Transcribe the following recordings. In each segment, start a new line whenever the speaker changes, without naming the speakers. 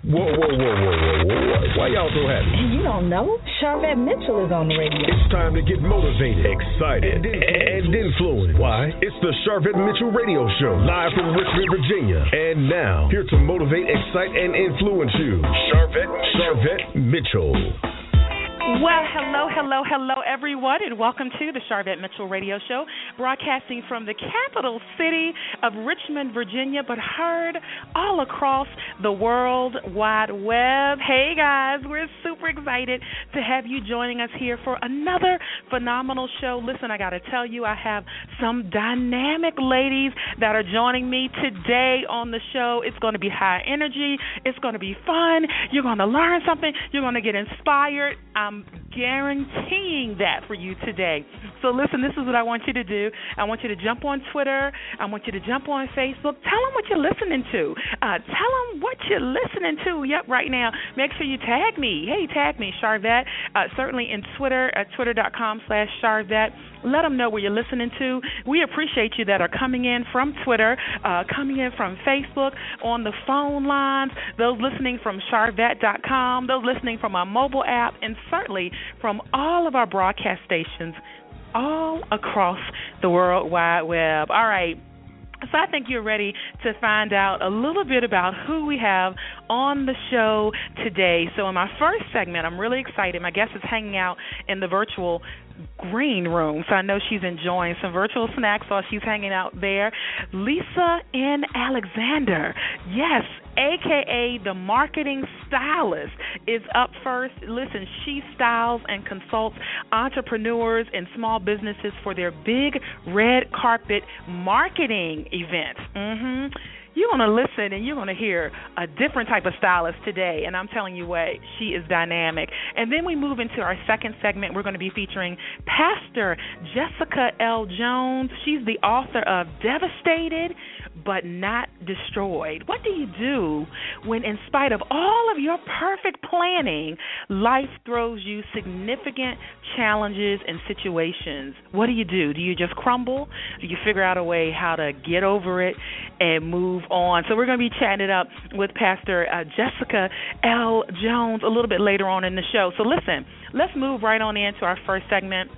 Whoa, whoa, whoa, whoa, whoa, whoa. Why y'all so happy?
You don't know? Sharvette Mitchell is on the radio.
It's time to get motivated, excited, and influenced. Why? It's the Sharvette Mitchell Radio Show, live from Richmond, Virginia. And now, here to motivate, excite, and influence you, Sharvette Mitchell.
Well, hello, everyone, and welcome to the Sharvette Mitchell Radio Show, broadcasting from the capital city of Richmond, Virginia, but heard all across the World Wide Web. Hey, guys, we're super excited to have you joining us here for another phenomenal show. Listen, I got to tell you, I have some dynamic ladies that are joining me today on the show. It's going to be high energy. It's going to be fun. You're going to learn something. You're going to get inspired. I'm guaranteeing that for you today. So listen, this is what I want you to do. I want you to jump on Twitter. I want you to jump on Facebook. Tell them what you're listening to. Tell them what you're listening to. Yep, right now. Make sure you tag me. Hey, tag me, Sharvette. Certainly in Twitter at twitter.com/Sharvette. Let them know where you're listening to. We appreciate you that are coming in from Twitter, coming in from Facebook, on the phone lines, those listening from Sharvette.com, those listening from our mobile app, and certainly from all of our broadcast stations all across the World Wide Web. All right. So I think you're ready to find out a little bit about who we have on the show today. So in my first segment, I'm really excited. My guest is hanging out in the virtual green room, so I know she's enjoying some virtual snacks while she's hanging out there. Lisa N. Alexander, yes, a.k.a. the marketing stylist, is up first. Listen, she styles and consults entrepreneurs and small businesses for their big red carpet marketing events. You're going to listen and you're going to hear a different type of stylist today, and I'm telling you what, she is dynamic. And then we move into our second segment. We're going to be featuring Pastor Jessica L. Jones. She's the author of Devastated but Not Destroyed. What do you do when, in spite of all of your perfect planning, life throws you significant challenges and situations? What do? Do you just crumble? Do you figure out a way how to get over it and move on? So we're going to be chatting it up with Pastor Jessica L. Jones a little bit later on in the show. So listen, let's move right on into our first segment.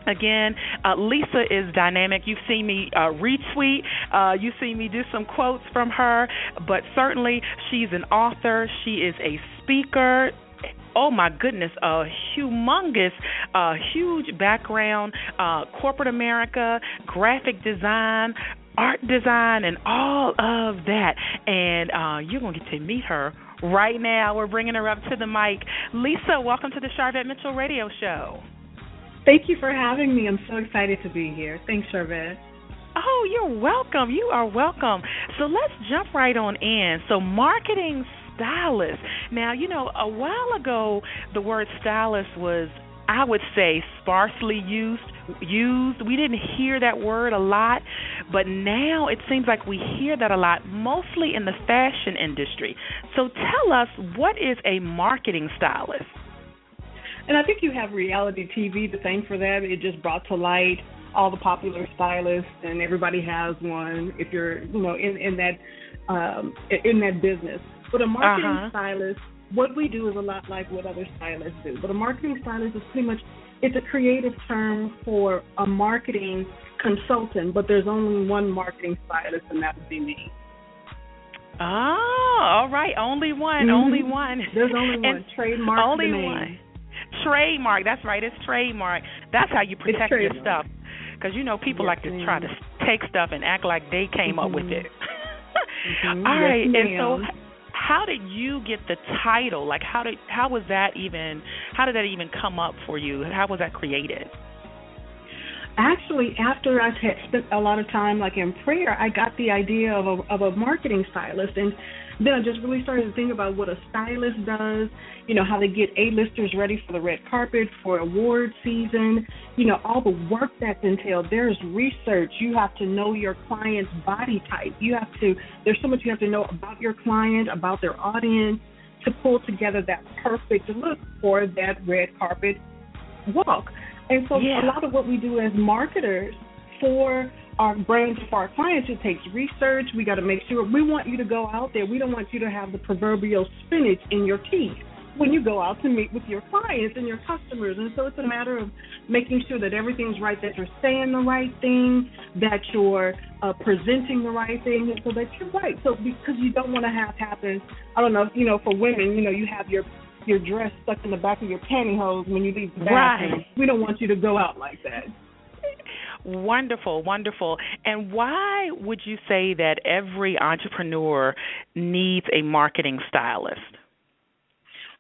Again, Lisa is dynamic. You've seen me retweet. You've seen me do some quotes from her, but certainly she's an author. She is a speaker. Oh, my goodness, a humongous, huge background, corporate America, graphic design, art design, and all of that. And you're going to get to meet her right now. We're bringing her up to the mic. Lisa, welcome to the Sharvette Mitchell Radio Show.
Thank you for having me. I'm so excited to be here. Thanks, Sharvette.
Oh, you're welcome. You are welcome. So let's jump right on in. So marketing stylist. Now, you know, a while ago, the word stylist was, I would say, sparsely used. We didn't hear that word a lot, but now it seems like we hear that a lot, mostly in the fashion industry. So tell us, what is a marketing stylist?
And I think you have reality TV to thank for that. It just brought to light all the popular stylists, and everybody has one if you're, in that business. But a marketing stylist, what we do is a lot like what other stylists do. But a marketing stylist is pretty much, it's a creative term for a marketing consultant, but there's only one marketing stylist, and that would be me.
Oh, all right. Only one. Only one.
There's only one. Trademark.
Only one. Trademark. That's right. It's trademark. That's how you protect your stuff. Because, people like to try to take stuff and act like they came up with it. All right. And so how did you get the title? Like, how did that even come up for you? How was that created?
Actually, after I had spent a lot of time in prayer, I got the idea of a marketing stylist, and then I just really started to think about what a stylist does, how they get A-listers ready for the red carpet, for award season, all the work that's entailed. There's research. You have to know your client's body type. There's so much you have to know about your client, about their audience, to pull together that perfect look for that red carpet walk. And so a lot of what we do as marketers for our brands for our clients, it takes research. We got to make sure. We want you to go out there. We don't want you to have the proverbial spinach in your teeth when you go out to meet with your clients and your customers. And so it's a matter of making sure that everything's right, that you're saying the right thing, that you're presenting the right thing, and so that you're right. So because you don't want to have happen, I don't know, for women, you have your dress stuck in the back of your pantyhose when you leave the bathroom.
Right.
We don't want you to go out like that.
Wonderful, wonderful. And why would you say that every entrepreneur needs a marketing stylist?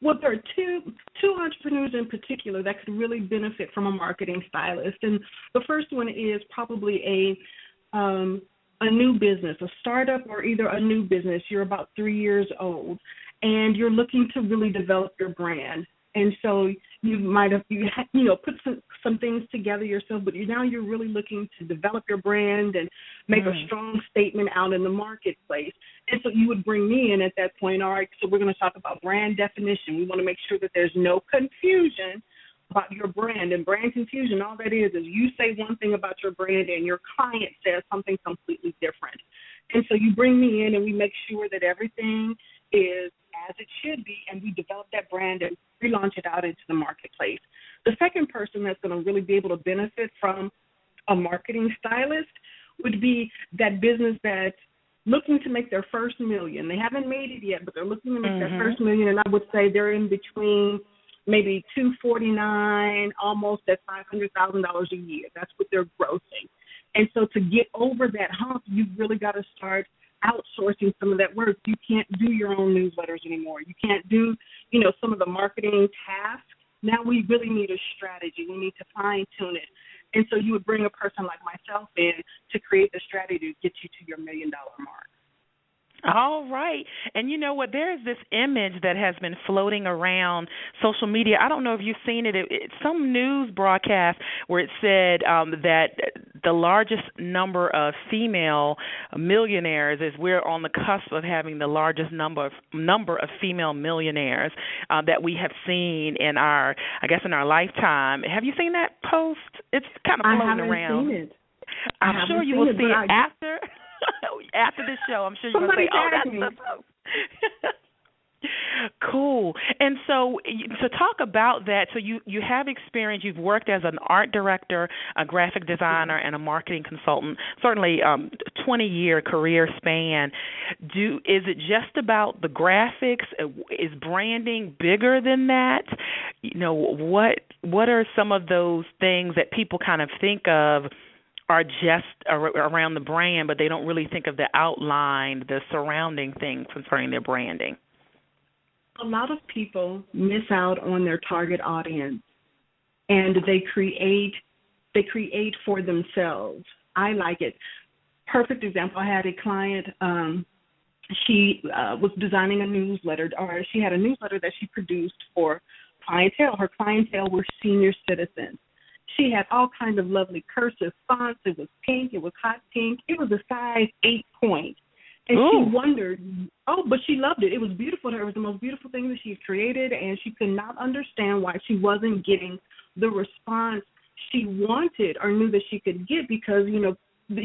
Well, there are two entrepreneurs in particular that could really benefit from a marketing stylist. And the first one is probably a new business, a startup, or either a new business. You're about 3 years old, and you're looking to really develop your brand. And so you might have put some things together yourself, but now you're really looking to develop your brand and make a strong statement out in the marketplace. And so you would bring me in at that point. All right, so we're going to talk about brand definition. We want to make sure that there's no confusion about your brand. And brand confusion, all that is you say one thing about your brand and your client says something completely different. And so you bring me in and we make sure that everything is as it should be, and we develop that brand and relaunch it out into the marketplace. The second person that's going to really be able to benefit from a marketing stylist would be that business that's looking to make their first million. They haven't made it yet, but they're looking to make their first million, and I would say they're in between maybe $249, almost at $500,000 a year. That's what they're grossing. And so to get over that hump, you've really got to start outsourcing some of that work. You can't do your own newsletters anymore. You can't do, some of the marketing tasks. Now we really need a strategy. We need to fine-tune it. And so you would bring a person like myself in to create the strategy to get you to your $1 million mark.
All right. And you know what? There is this image that has been floating around social media. I don't know if you've seen it. It's some news broadcast where it said that the largest number of female millionaires is we're on the cusp of having the largest number of female millionaires that we have seen in our lifetime. Have you seen that post? It's kind of floating around.
I haven't seen it.
I'm sure you will see it after. After this show, I'm sure you're going to say, oh, that's the post. Cool. And so to talk about that, so you have experience. You've worked as an art director, a graphic designer, and a marketing consultant, certainly 20-year career span. Is it just about the graphics? Is branding bigger than that? What are some of those things that people kind of think of are just around the brand, but they don't really think of the outline, the surrounding things concerning their branding?
A lot of people miss out on their target audience, and they create for themselves. I like it. Perfect example, I had a client, she was designing a newsletter, or she had a newsletter that she produced for clientele. Her clientele were senior citizens. She had all kinds of lovely cursive fonts. It was pink. It was hot pink. It was a size 8 point. And she wondered, but she loved it. It was beautiful to her. It was the most beautiful thing that she had created, and she could not understand why she wasn't getting the response she wanted or knew that she could get because,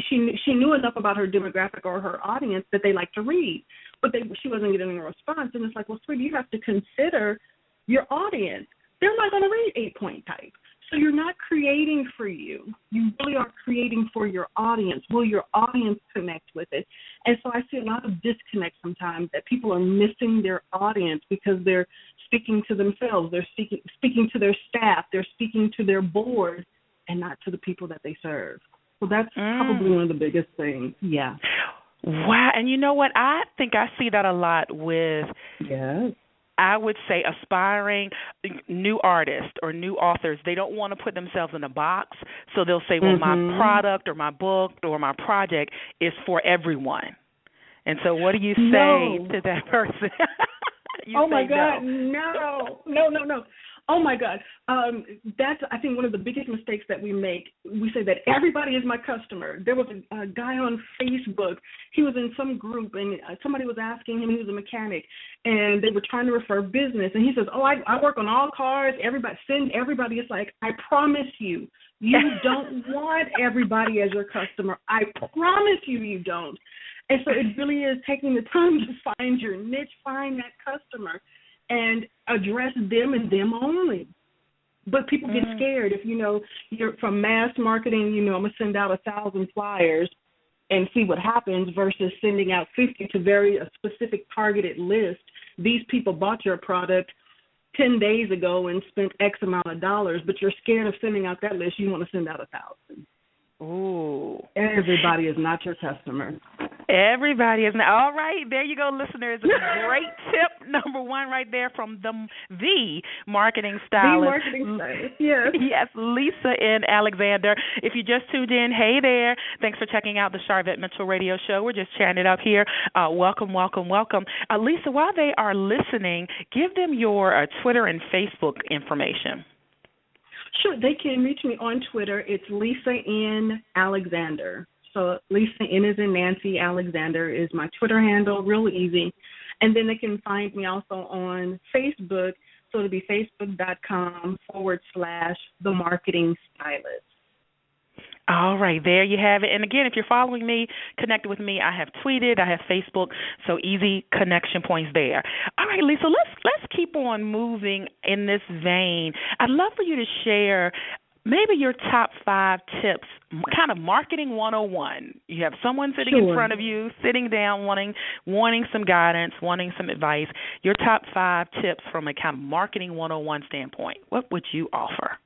she knew enough about her demographic or her audience that they like to read, but she wasn't getting a response. And it's like, well, sweetie, you have to consider your audience. They're not going to read 8-point type. So you're not creating for you. You really are creating for your audience. Will your audience connect with it? And so I see a lot of disconnect sometimes that people are missing their audience because they're speaking to themselves. They're speaking to their staff. They're speaking to their board and not to the people that they serve. So that's probably one of the biggest things. Yeah.
Wow. And you know what? I think I see that a lot with I would say aspiring new artists or new authors. They don't want to put themselves in a box, so they'll say, well, my product or my book or my project is for everyone. And so what do you say to that person?
Oh, my God, no. Oh my God, that's I think one of the biggest mistakes that we make. We say that everybody is my customer. There was a guy on Facebook. He was in some group, and somebody was asking him. He was a mechanic, and they were trying to refer business. And he says, "Oh, I work on all cars. Everybody, send everybody." It's like, I promise you, you don't want everybody as your customer. I promise you, you don't. And so it really is taking the time to find your niche, find that customer, and address them and them only. But people get scared if, you're from mass marketing, I'm going to send out 1,000 flyers and see what happens versus sending out 50 to a specific targeted list. These people bought your product 10 days ago and spent X amount of dollars, but you're scared of sending out that list. You want to send out 1,000.
Ooh.
Everybody is not your customer.
Everybody is not. All right, there you go, listeners. Great tip number one right there from the marketing stylist.
The marketing stylist, yes.
Yes, Lisa N. Alexander. If you just tuned in, hey there. Thanks for checking out the Sharvette Mitchell Radio Show. We're just chatting it up here. Welcome. Lisa, while they are listening, give them your Twitter and Facebook information.
Sure, they can reach me on Twitter. It's Lisa N. Alexander. So Lisa N as in Nancy, Alexander is my Twitter handle, real easy. And then they can find me also on Facebook. So it'll be facebook.com/The Marketing Stylist.
All right, there you have it. And again, if you're following me, connect with me. I have tweeted, I have Facebook, so easy connection points there. All right, Lisa, let's keep on moving in this vein. I'd love for you to share maybe your top 5 tips, kind of marketing 101. You have someone sitting in front of you, sitting down, wanting some guidance, wanting some advice. Your top 5 tips from a kind of marketing 101 standpoint. What would you offer?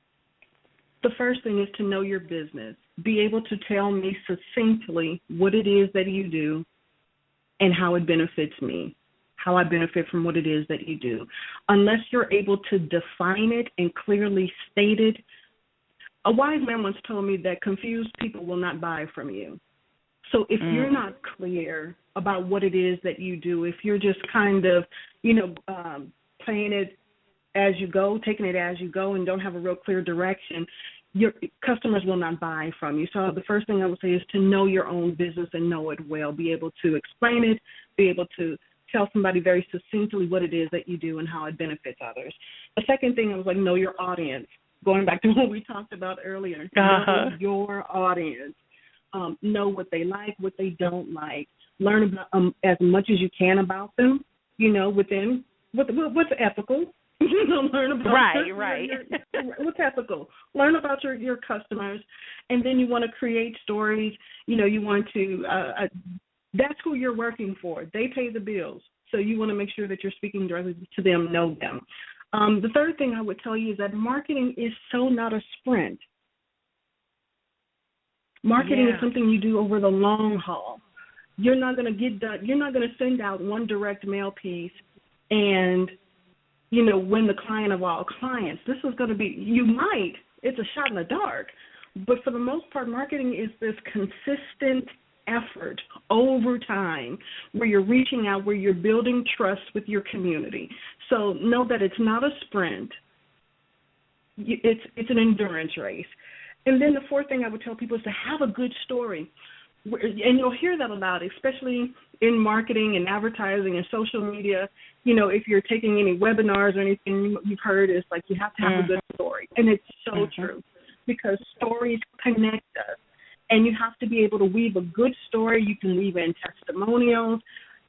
The first thing is to know your business. Be able to tell me succinctly what it is that you do and how it benefits me, how I benefit from what it is that you do. Unless you're able to define it and clearly state it, a wise man once told me that confused people will not buy from you. So if you're not clear about what it is that you do, if you're just kind of, playing it as you go, taking it as you go, and don't have a real clear direction, your customers will not buy from you. So the first thing I would say is to know your own business and know it well. Be able to explain it, be able to tell somebody very succinctly what it is that you do and how it benefits others. The second thing I was like, know your audience. Going back to what we talked about earlier, know your audience. Know what they like, what they don't like. Learn about as much as you can about them, within what's ethical. Learn about
right.
What's ethical. Learn about your customers, and then you want to create stories. You want to. That's who you're working for. They pay the bills, so you want to make sure that you're speaking directly to them, know them. The third thing I would tell you is that marketing is so not a sprint. Marketing is something you do over the long haul. You're not going to get done. You're not going to send out one direct mail piece and win the client of all clients. This is going to be, you might, it's a shot in the dark. But for the most part, marketing is this consistent effort over time where you're reaching out, where you're building trust with your community. So know that it's not a sprint. It's an endurance race. And then the fourth thing I would tell people is to have a good story. And you'll hear that a lot, especially in marketing and advertising and social media. If you're taking any webinars or anything you've heard, is like you have to have a good story. And it's so true, because stories connect us. And you have to be able to weave a good story. You can weave in testimonials,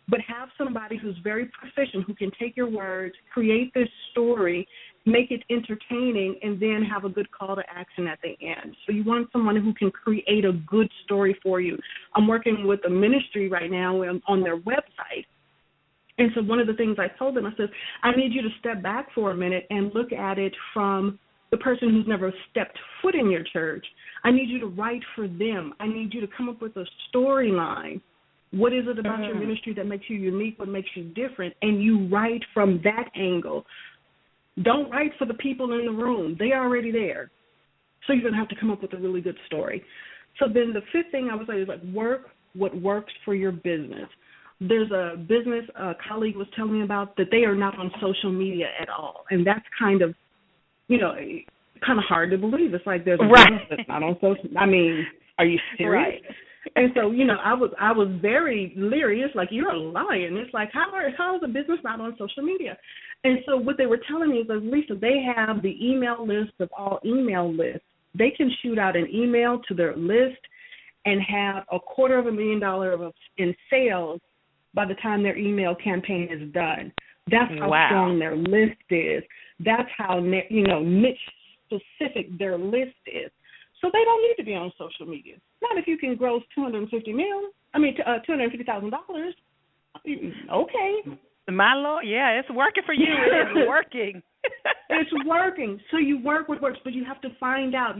but have somebody who's very proficient, who can take your words, create this story, make it entertaining, and then have a good call to action at the end. So you want someone who can create a good story for you. I'm working with a ministry right now on their website. And so one of the things I told them, I said, I need you to step back for a minute and look at it from the person who's never stepped foot in your church. I need you to write for them. I need you to come up with a storyline. What is it about your ministry that makes you unique, what makes you different? And you write from that angle. Don't write for the people in the room. They're already there. So you're going to have to come up with a really good story. So then the fifth thing I would say is work what works for your business. There's a business a colleague was telling me about that they are not on social media at all. And that's kind of kind of hard to believe. It's like there's a
right.
business that's not on social. I mean, are you serious?
Right.
And so, I was very leery. It's like, you're lying. It's like, how is a business not on social media? And so what they were telling me is that, Lisa, they have the email list of all email lists. They can shoot out an email to their list and have $250,000 in sales by the time their email campaign is done. That's how strong their list is. That's how, niche specific their list is. So they don't need to be on social media. Not if you can gross $250,000. Okay.
My Lord, yeah, it's working for you. It's working.
It's working. So you work what works, but you have to find out.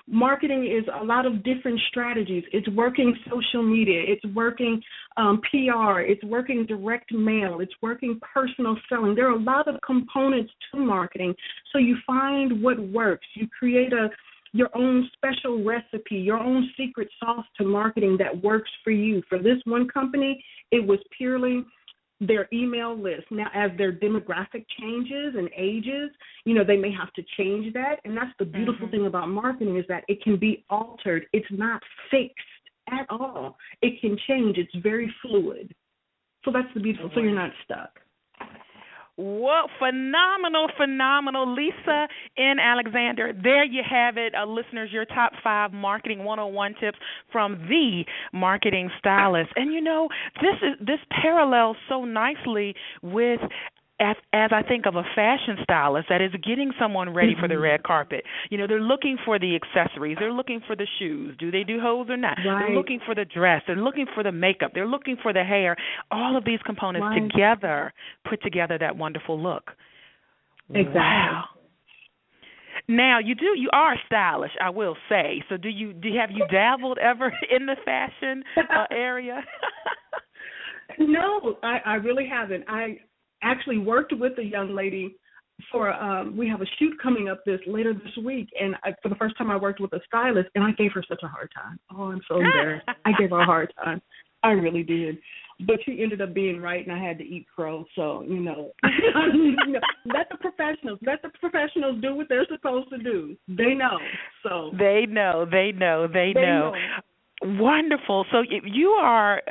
Marketing is a lot of different strategies. It's working social media. It's working PR. It's working direct mail. It's working personal selling. There are a lot of components to marketing. So you find what works. You create your own special recipe, your own secret sauce to marketing that works for you. For this one company, it was purely their email list. Now, as their demographic changes and ages, they may have to change that. And that's the beautiful thing about marketing, is that it can be altered. It's not fixed at all. It can change. It's very fluid. So that's the beautiful. So you're not stuck.
Well, phenomenal, Lisa N. Alexander. There you have it, listeners, your top 5 marketing 101 tips from the marketing stylist. And this parallels so nicely with, as I think of a fashion stylist that is getting someone ready for the red carpet. They're looking for the accessories. They're looking for the shoes. Do they do hose or not?
Right.
They're looking for the dress. They're looking for the makeup. They're looking for the hair. All of these components together put together that wonderful look.
Exactly.
Wow. Now, you are stylish, I will say. So have you dabbled ever in the fashion area?
No, I really haven't. I actually worked with a young lady for we have a shoot coming up later this week, and for the first time I worked with a stylist, and I gave her such a hard time. Oh, I'm so embarrassed. I gave her a hard time. I really did. But she ended up being right, and I had to eat crow. So, let the professionals do what they're supposed to do. They know. So
They know. Wonderful. So you are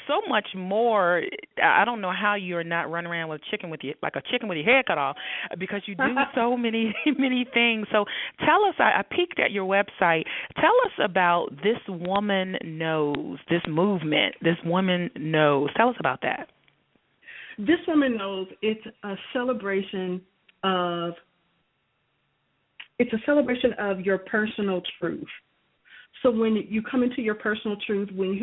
so much more. I don't know how you're not running around with a chicken with your head cut off, because you do so many things. So tell us. I peeked at your website. Tell us about This Woman Knows, this movement. This Woman Knows. Tell us about that.
This Woman Knows. It's a celebration of your personal truth. So when you come into your personal truth, when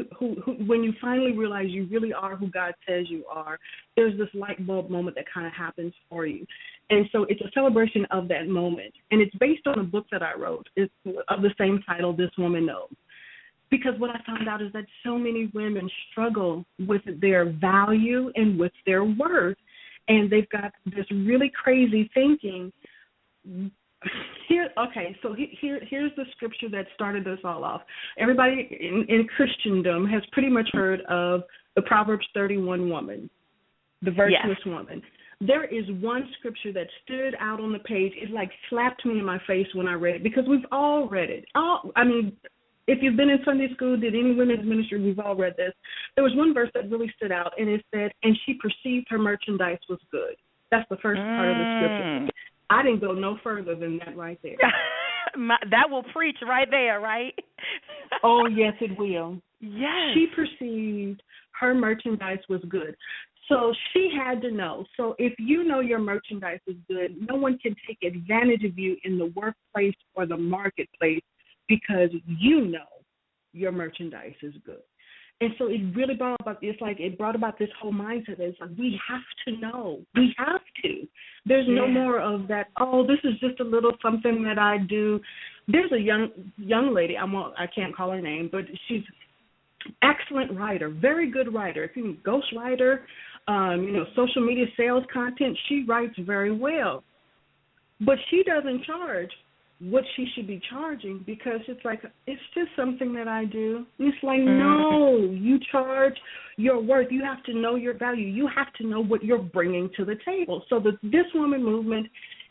you finally realize you really are who God says you are, there's this light bulb moment that kind of happens for you. And so it's a celebration of that moment. And it's based on a book that I wrote. It's of the same title, This Woman Knows. Because what I found out is that so many women struggle with their value and with their worth. And they've got this really crazy thinking. Here's the scripture that started this all off. Everybody in Christendom has pretty much heard of the Proverbs 31 woman, the virtuous woman. There is one scripture that stood out on the page. It slapped me in my face when I read it, because we've all read it. If you've been in Sunday school, did any women's ministry, we've all read this. There was one verse that really stood out, and it said, "And she perceived her merchandise was good." That's the first part of the scripture. I didn't go no further than that right there.
That will preach right there, right?
Oh, yes, it will.
Yes.
She perceived her merchandise was good. So she had to know. So if you know your merchandise is good, no one can take advantage of you in the workplace or the marketplace, because you know your merchandise is good. And so it really brought about this whole mindset. It's like, we have to know. We have to. There's no more of that, oh, this is just a little something that I do. There's a young lady, I can't call her name, but she's excellent writer, very good writer. If you can ghostwriter, social media sales content, she writes very well. But she doesn't charge what she should be charging, because it's like, it's just something that I do. And it's like, no, you charge your worth. You have to know your value. You have to know what you're bringing to the table. So This Woman movement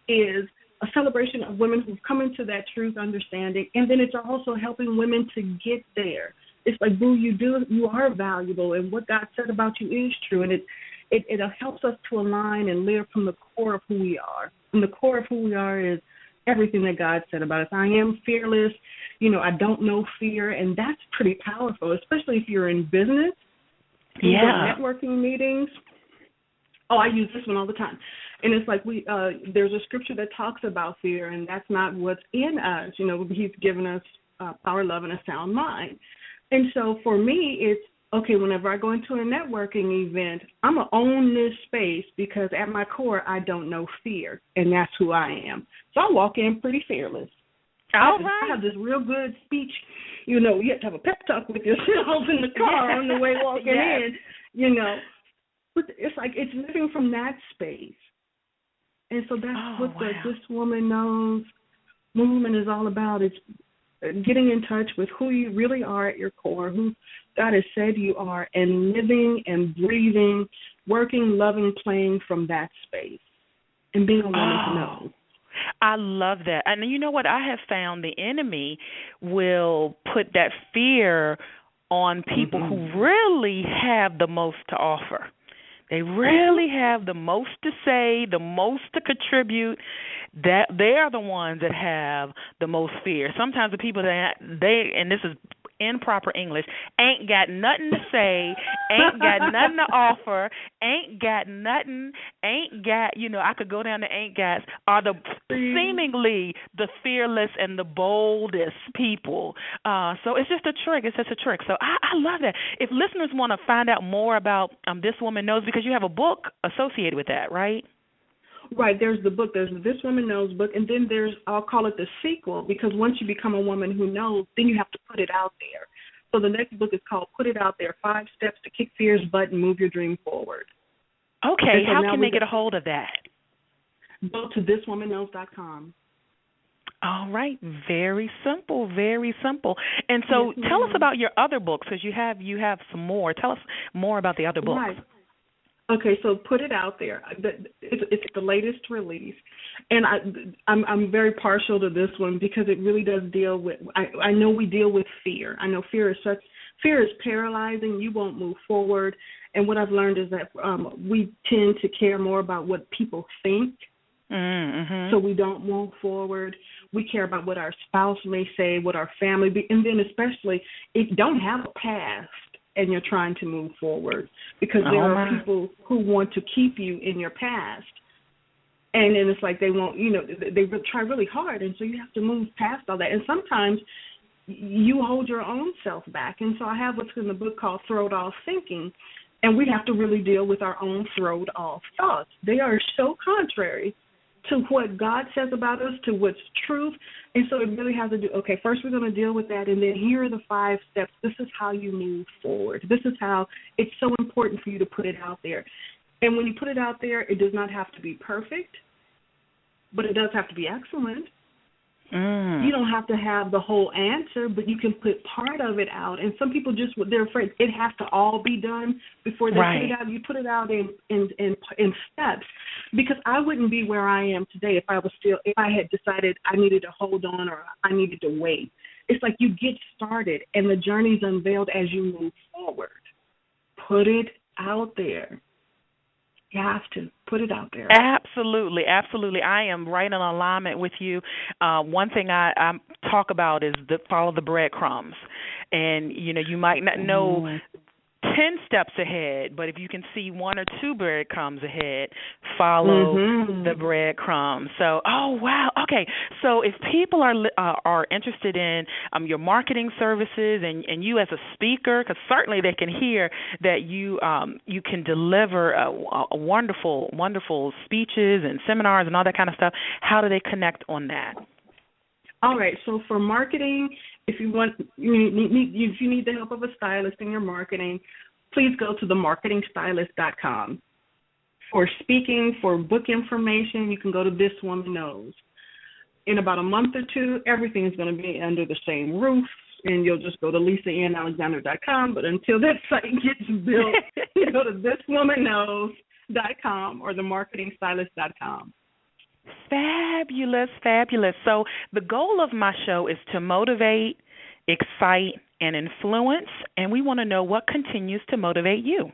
is a celebration of women who've come into that truth understanding, and then it's also helping women to get there. It's like, boo, you are valuable, and what God said about you is true, and it helps us to align and live from the core of who we are. And the core of who we are is everything that God said about us. I am fearless. I don't know fear, and that's pretty powerful, especially if you're in business.
Yeah.
Networking meetings. Oh, I use this one all the time. And it's like there's a scripture that talks about fear, and that's not what's in us. He's given us power, love, and a sound mind. And so for me, it's, okay, whenever I go into a networking event, I'm going to own this space because at my core, I don't know fear, and that's who I am. So I walk in pretty fearless. I have this real good speech. You have to have a pep talk with yourself in the car on the way walking in, But it's like it's living from that space. And so that's what This Woman Knows movement is all about. It's getting in touch with who you really are at your core, who God has said you are, and living and breathing, working, loving, playing from that space, and being a woman who knows.
I love that. And you know what? I have found the enemy will put that fear on people who really have the most to offer. They really have the most to say, the most to contribute. That they are the ones that have the most fear. Sometimes the people and this is improper English, ain't got nothing to say, ain't got nothing to offer, ain't got nothing, ain't got, I could go down to ain't gots, are the seemingly the fearless and the boldest people. So it's just a trick. It's just a trick. So I love that. If listeners want to find out more about This Woman Knows, because you have a book associated with that, right?
Right, there's the book, there's the This Woman Knows book, and then there's, I'll call it the sequel, because once you become a woman who knows, then you have to put it out there. So the next book is called Put It Out There, 5 Steps to Kick Fear's Butt and Move Your Dream Forward.
Okay, so how can they get a hold of that?
Go to thiswomanknows.com.
All right, very simple, very simple. And so tell us about your other books, because you have some more. Tell us more about the other books.
Right. Okay, so Put It Out There. It's the latest release, and I'm very partial to this one because it really does deal with. I know we deal with fear. I know fear is paralyzing. You won't move forward, and what I've learned is that we tend to care more about what people think, so we don't move forward. We care about what our spouse may say, what our family be, and then especially if you don't have a past and you're trying to move forward, because there are people who want to keep you in your past. And then it's like they won't, they try really hard, and so you have to move past all that. And sometimes you hold your own self back. And so I have what's in the book called Throwed Off Thinking, and we have to really deal with our own throwed off thoughts. They are so contrary to what God says about us, to what's truth. And so it really has to do, okay, first we're going to deal with that, and then here are the 5 steps. This is how you move forward. This is how it's so important for you to put it out there. And when you put it out there, it does not have to be perfect, but it does have to be excellent. You don't have to have the whole answer, but you can put part of it out. And some people they're afraid it has to all be done before they put it out. You put it out in steps, because I wouldn't be where I am today if I had decided I needed to hold on or I needed to wait. It's like you get started and the journey's unveiled as you move forward. Put it out there. You have to put it out there.
Absolutely, absolutely. I am right in alignment with you. One thing I talk about is follow the breadcrumbs. And, you might not know 10 steps ahead, but if you can see 1 or 2 breadcrumbs ahead, follow the breadcrumbs. So, oh, wow. Okay, so if people are interested in your marketing services and you as a speaker, because certainly they can hear that you can deliver a wonderful, wonderful speeches and seminars and all that kind of stuff, how do they connect on that?
All right, so for marketing, if you need the help of a stylist in your marketing, please go to themarketingstylist.com. For speaking, for book information, you can go to This Woman Knows. In about a month or 2, everything is going to be under the same roof, and you'll just go to lisaannalexander.com. But until that site gets built, you go to thiswomanknows.com or themarketingstylist.com.
Fabulous, fabulous. So the goal of my show is to motivate, excite, and influence, and we want to know what continues to motivate you.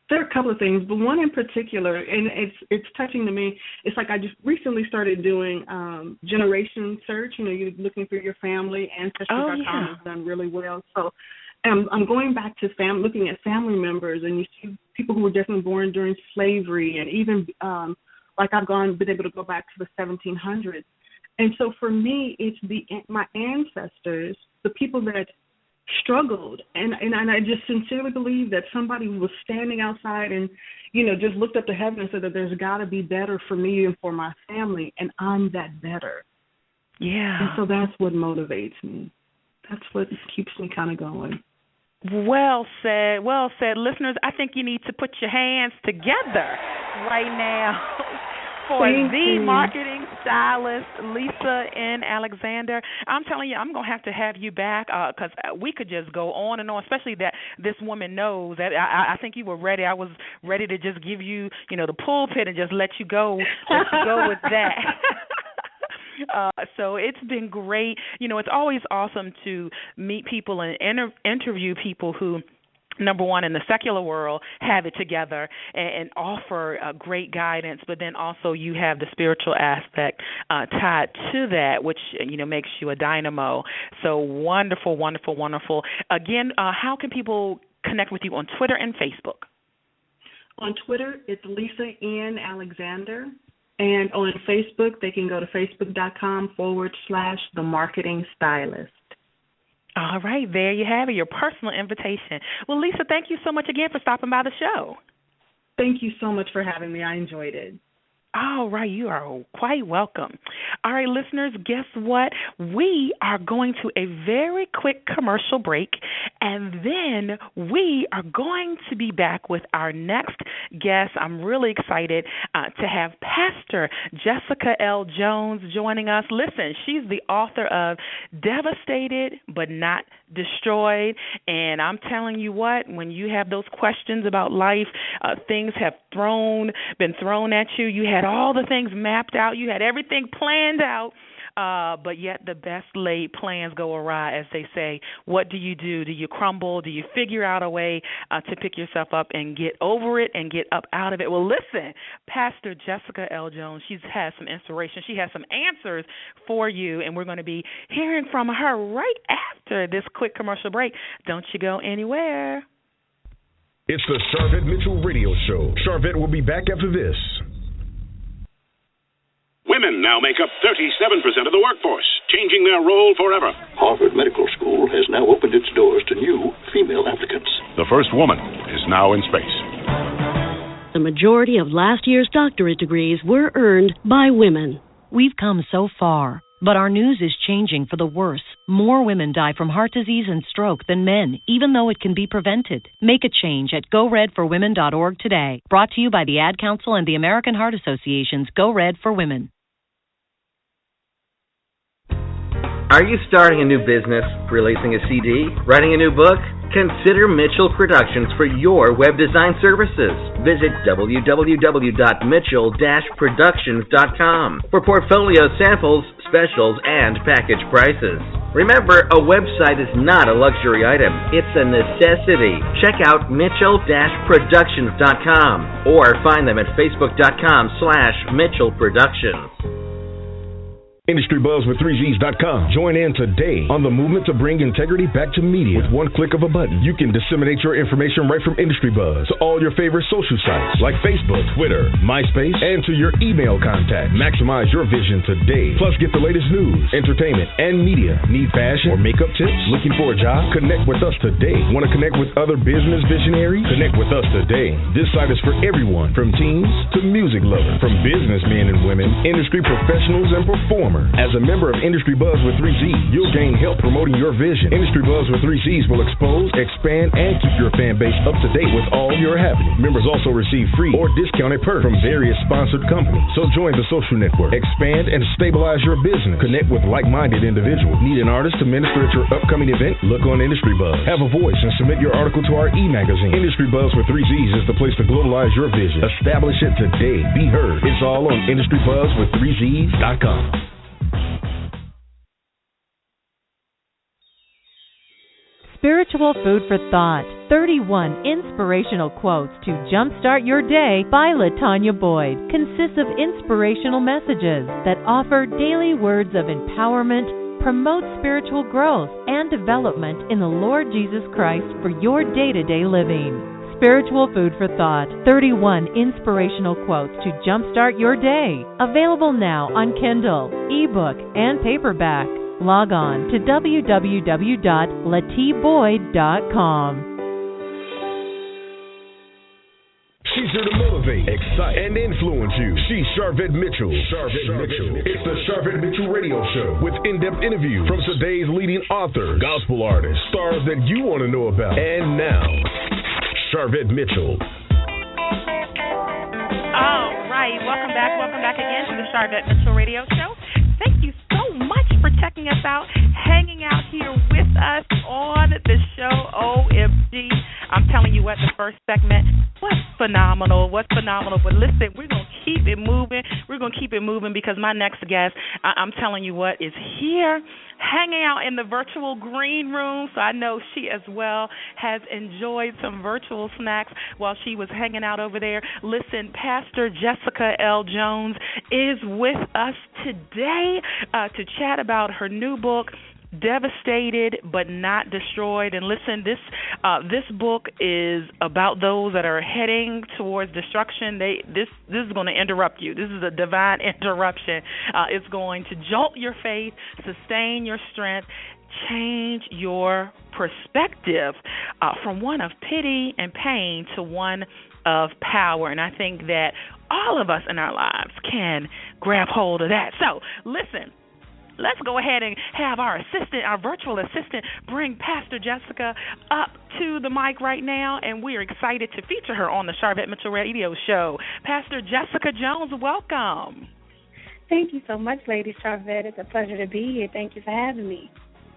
There are a couple of things, but one in particular, and it's touching to me. It's like I just recently started doing generation search. You know, you're looking for your family. Ancestry.com has done really well. So I'm going back to looking at family members, and you see people who were definitely born during slavery, and even like been able to go back to the 1700s. And so for me, it's my ancestors, the people that struggled, and I just sincerely believe that somebody was standing outside and, you know, just looked up to heaven and said that there's got to be better for me and for my family, and I'm that better.
Yeah.
And so that's what motivates me. That's what keeps me kind of going.
Well said. Well said. Listeners, I think you need to put your hands together right now for the marketing stylist, Lisa N. Alexander. I'm telling you, I'm going to have you back because we could just go on and on, especially that this woman knows that I think you were ready. I was ready to just give you, you know, the pulpit and just let you go with that. So it's been great. You know, it's always awesome to meet people and interview people who, number one, in the secular world, have it together and offer great guidance, but then also you have the spiritual aspect tied to that, which, you know, makes you a dynamo. So wonderful, wonderful, wonderful. Again, how can people connect with you on Twitter and Facebook?
On Twitter, it's Lisa N. Alexander. And on Facebook, they can go to facebook.com/The Marketing Stylist.
All right, there you have it, your personal invitation. Well, Lisa, thank you so much again for stopping by the show.
Thank you so much for having me. I enjoyed it.
All right, you are quite welcome. All right, listeners, guess what? We are going to a very quick commercial break, and then we are going to be back with our next guest. I'm really excited to have Pastor Jessica L. Jones joining us. Listen, she's the author of Devastated But Not Destroyed, and I'm telling you what, when you have those questions about life, things have been thrown at you, you had all the things mapped out, you had everything planned out, but yet the best laid plans go awry, as they say. What do? Do you crumble? Do you figure out a way to pick yourself up and get over it and get up out of it? Well, listen, Pastor Jessica L. Jones, she has some inspiration. She has some answers for you, and we're going to be hearing from her right after this quick commercial break. Don't you go anywhere.
It's the Sharvette Mitchell Radio Show. Sharvette will be back after this.
Women now make up 37% of the workforce, changing their role forever.
Harvard Medical School has now opened its doors to new female applicants.
The first woman is now in space.
The majority of last year's doctorate degrees were earned by women.
We've come so far, but our news is changing for the worse. More women die from heart disease and stroke than men, even though it can be prevented. Make a change at GoRedForWomen.org today. Brought to you by the Ad Council and the American Heart Association's Go Red for Women.
Are you starting a new business, releasing a CD, writing a new book? Consider Mitchell Productions for your web design services. Visit www.mitchell-productions.com for portfolio samples, specials, and package prices. Remember, a website is not a luxury item. It's a necessity. Check out mitchell-productions.com or find them at facebook.com/Mitchell Productions.
IndustryBuzz with 3Gs.com. Join in today on the movement to bring integrity back to media. With one click of a button, you can disseminate your information right from Industry Buzz to all your favorite social sites like Facebook, Twitter, MySpace, and to your email contact. Maximize your vision today. Plus, get the latest news, entertainment, and media. Need fashion or makeup tips? Looking for a job? Connect with us today. Want to connect with other business visionaries? Connect with us today. This site is for everyone, from teens to music lovers, from businessmen and women, industry professionals and performers. more. As a member of Industry Buzz with 3Z's, you'll gain help promoting your vision. Industry Buzz with 3Z's will expose, expand, and keep your fan base up to date with all your happenings. Members also receive free or discounted perks from various sponsored companies. So join the social network, expand, and stabilize your business. Connect with like-minded individuals. Need an artist to minister at your upcoming event? Look on Industry Buzz. Have a voice and submit your article to our e-magazine. Industry Buzz with 3Z's is the place to globalize your vision. Establish it today. Be heard. It's all on IndustryBuzzWith3Z's.com.
Spiritual Food for Thought, 31 inspirational quotes to jumpstart your day by LaTanya Boyd, consists of inspirational messages that offer daily words of empowerment, promote spiritual growth and development in the Lord Jesus Christ for your day-to-day living. Spiritual Food for Thought, 31 inspirational quotes to jumpstart your day. Available now on Kindle, ebook, and paperback. Log on to www.latboyd.com.
She's here to motivate, excite, and influence you. She's Sharvette Mitchell. It's the Sharvette Mitchell Radio Show with in-depth interviews from today's leading authors, gospel artists, stars that you want to know about. And now, Sharvette Mitchell.
All right, welcome back again to the Sharvette Mitchell Radio Show. Thank you so much for checking us out, hanging out here with us on the show. OMG. I'm telling you what, the first segment was phenomenal. But listen, we're going to keep it moving. We're going to keep it moving because my next guest, I'm telling you what, is here hanging out in the virtual green room. So I know she as well has enjoyed some virtual snacks while she was hanging out over there. Listen, Pastor Jessica L. Jones is with us today to chat about her new book, Devastated but Not Destroyed. And listen, this book is about those that are heading towards destruction. This is going to interrupt you. This is a divine interruption. It's going to jolt your faith, sustain your strength, change your perspective from one of pity and pain to one of power. And I think that all of us in our lives can grab hold of that. So listen, let's go ahead and have our virtual assistant, bring Pastor Jessica up to the mic right now, and we are excited to feature her on the Sharvette Mitchell Radio Show. Pastor Jessica Jones, welcome.
Thank you so much, Lady Sharvette. It's a pleasure to be here. Thank you for having me.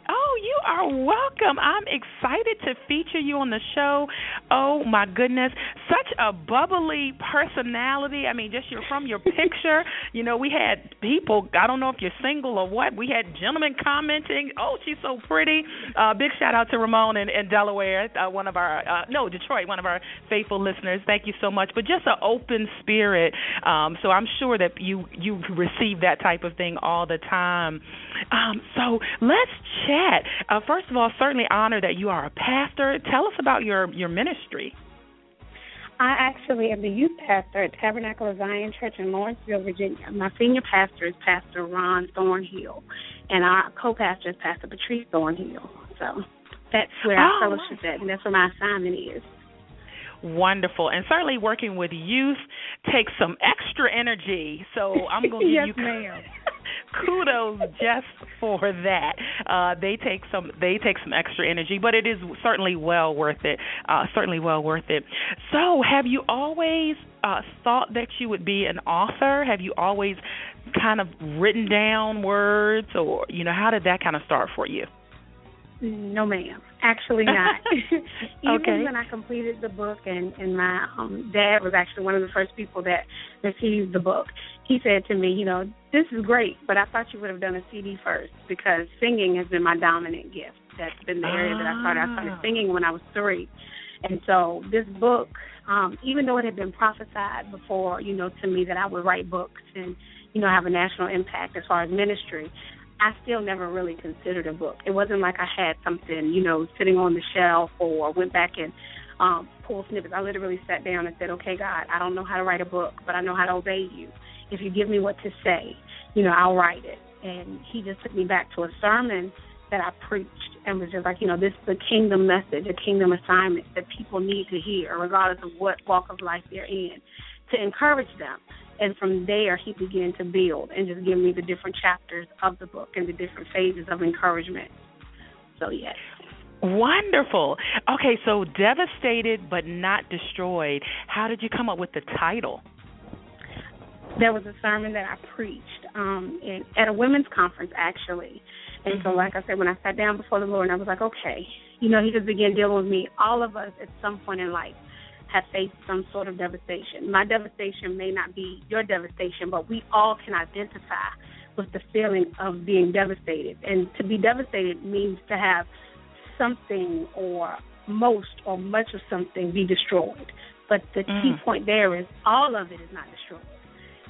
Oh, you are welcome. I'm excited to feature you on the show. Oh, my goodness. Such a bubbly personality. I mean, just from your picture, we had people, I don't know if you're single or what, we had gentlemen commenting, oh, she's so pretty. Big shout out to Ramon in Delaware, Detroit, one of our faithful listeners. Thank you so much. But just an open spirit. So I'm sure that you receive that type of thing all the time. So let's chat. First of all, certainly honor that you are a pastor. Tell us about your ministry.
I actually am the youth pastor at Tabernacle of Zion Church in Lawrenceville, Virginia. My senior pastor is Pastor Ron Thornhill, and our co-pastor is Pastor Patrice Thornhill. So that's where our fellowship is, and that's where my assignment is.
Wonderful. And certainly working with youth takes some extra energy. So I'm going to give
yes, ma'am.
Kudos just for that. They take some extra energy, but it is certainly well worth it. So have you always thought that you would be an author? Have you always kind of written down words, or how did that kind of start for you?
No, ma'am. Actually not. Even
okay.
when I completed the book, and my dad was actually one of the first people that received the book, he said to me, this is great, but I thought you would have done a CD first, because singing has been my dominant gift. That's been the area that I started. I started singing when I was 3. And so this book, even though it had been prophesied before, to me that I would write books and, have a national impact as far as ministry, I still never really considered a book. It wasn't like I had something, sitting on the shelf or went back and pulled snippets. I literally sat down and said, okay, God, I don't know how to write a book, but I know how to obey you. If you give me what to say, I'll write it. And he just took me back to a sermon that I preached and was just like, this is a kingdom message, a kingdom assignment that people need to hear, regardless of what walk of life they're in, to encourage them, And from there, he began to build and just give me the different chapters of the book and the different phases of encouragement. So, yes.
Wonderful. Okay, so Devastated but Not Destroyed. How did you come up with the title?
There was a sermon that I preached at a women's conference, actually. And so, like I said, when I sat down before the Lord, I was like, okay, he just began dealing with me. All of us at some point in life have faced some sort of devastation. My devastation may not be your devastation, but we all can identify with the feeling of being devastated. And to be devastated means to have something or most or much of something be destroyed. But the key point there is all of it is not destroyed.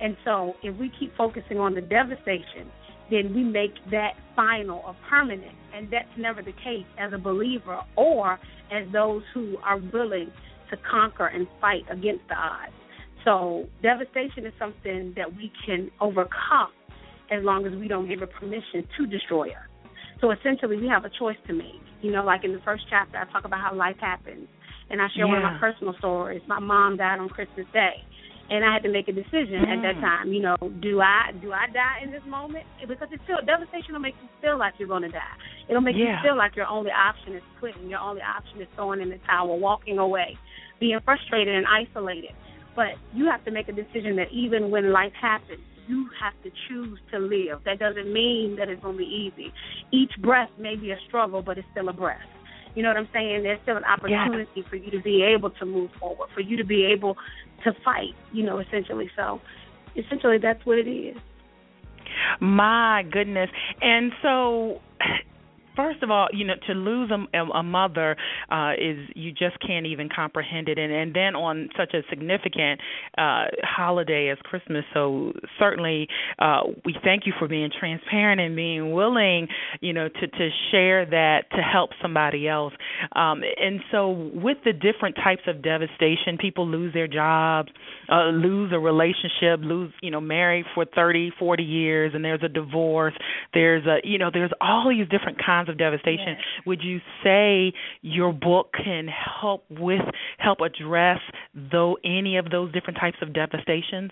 And so if we keep focusing on the devastation, then we make that final or permanent, and that's never the case as a believer or as those who are willing to conquer and fight against the odds. So devastation is something that we can overcome as long as we don't give it permission to destroy us. So essentially we have a choice to make. Like in the first chapter, I talk about how life happens, and I share one of my personal stories. My mom died on Christmas Day. And I had to make a decision at that time. Do I die in this moment? Because devastation will make you feel like you're going to die. It'll make you feel like your only option is quitting. Your only option is throwing in the towel, walking away, being frustrated and isolated. But you have to make a decision that even when life happens, you have to choose to live. That doesn't mean that it's going to be easy. Each breath may be a struggle, but it's still a breath. You know what I'm saying? There's still an opportunity for you to be able to move forward, for you to be able to fight, essentially. So, essentially, that's what it is.
My goodness. And so, first of all, to lose a mother is, you just can't even comprehend it. And then on such a significant holiday as Christmas. So certainly we thank you for being transparent and being willing, to share that to help somebody else. And so with the different types of devastation, people lose their jobs, lose a relationship, married for 30, 40 years, and there's a divorce. There's there's all these different kinds of devastation. Yes. Would you say your book can help address any of those different types of devastations?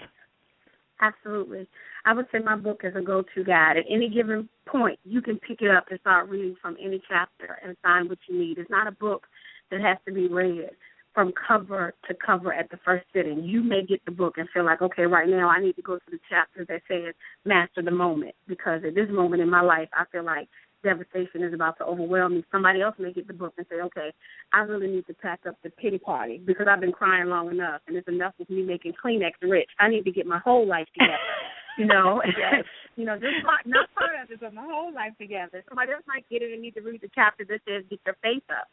Absolutely. I would say my book is a go-to guide. At any given point, you can pick it up and start reading from any chapter and find what you need. It's not a book that has to be read from cover to cover at the first sitting. You may get the book and feel like, okay, right now I need to go to the chapter that says master the moment, because at this moment in my life I feel like devastation is about to overwhelm me. Somebody else may get the book and say, okay, I really need to pack up the pity party because I've been crying long enough, and it's enough with me making Kleenex rich. I need to get my whole life together.
Yes.
Just not part of it, but my whole life together. Somebody else might get it and need to read the chapter that says get your face up,